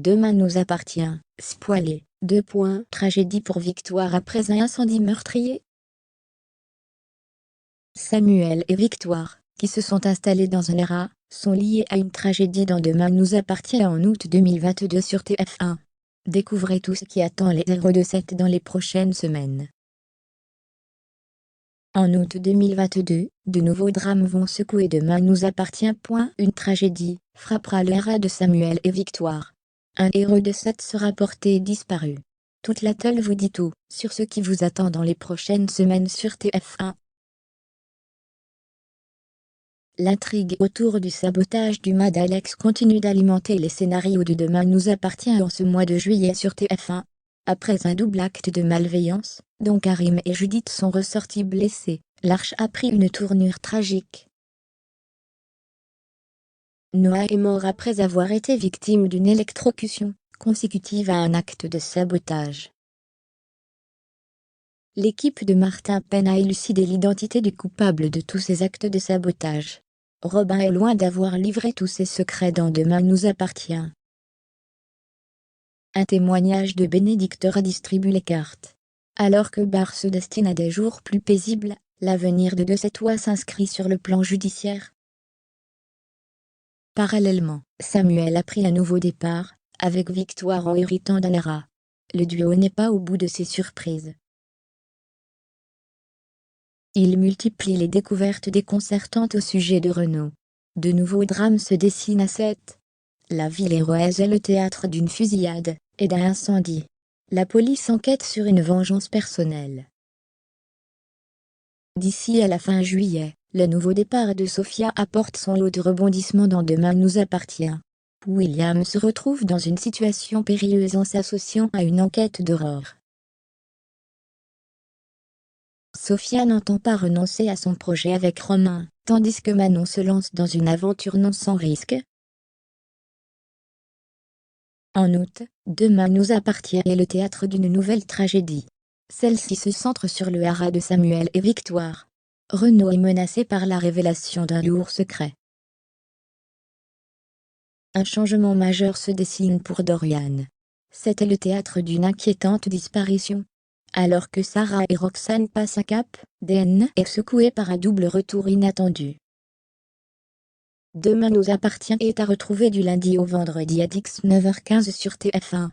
Demain nous appartient, spoilé, 2 points. Tragédie pour Victoire après un incendie meurtrier. Samuel et Victoire, qui se sont installés dans un ERA, sont liés à une tragédie dans Demain nous appartient en août 2022 sur TF1. Découvrez tout ce qui attend les héros de cette dans les prochaines semaines. En août 2022, de nouveaux drames vont secouer Demain nous appartient. Une tragédie frappera le ERA de Samuel et Victoire. Un héros de 7 sera porté disparu. Toute la tôle vous dit tout sur ce qui vous attend dans les prochaines semaines sur TF1. L'intrigue autour du sabotage du Mad Alex continue d'alimenter les scénarios de Demain nous appartient en ce mois de juillet sur TF1. Après un double acte de malveillance, dont Karim et Judith sont ressortis blessés, l'arche a pris une tournure tragique. Noah est mort après avoir été victime d'une électrocution, consécutive à un acte de sabotage. L'équipe de Martin peine à élucider l'identité du coupable de tous ces actes de sabotage. Robin est loin d'avoir livré tous ses secrets dans Demain nous appartient. Un témoignage de Bénédicte redistribue les cartes. Alors que Barre se destine à des jours plus paisibles, l'avenir de cette oie s'inscrit sur le plan judiciaire. Parallèlement, Samuel a pris un nouveau départ, avec Victoire en héritant d'un ERA. Le duo n'est pas au bout de ses surprises. Il multiplie les découvertes déconcertantes au sujet de Renaud. De nouveaux drames se dessinent à 7. La ville héroïse est le théâtre d'une fusillade et d'un incendie. La police enquête sur une vengeance personnelle. D'ici à la fin juillet, le nouveau départ de Sophia apporte son lot de rebondissements dans Demain nous appartient. William se retrouve dans une situation périlleuse en s'associant à une enquête d'horreur. Sophia n'entend pas renoncer à son projet avec Romain, tandis que Manon se lance dans une aventure non sans risque. En août, Demain nous appartient est le théâtre d'une nouvelle tragédie. Celle-ci se centre sur le haras de Samuel et Victoire. Renaud est menacé par la révélation d'un lourd secret. Un changement majeur se dessine pour Dorian. C'était le théâtre d'une inquiétante disparition. Alors que Sarah et Roxane passent un cap, Dan est secoué par un double retour inattendu. Demain nous appartient est à retrouver du lundi au vendredi à 19h15 sur TF1.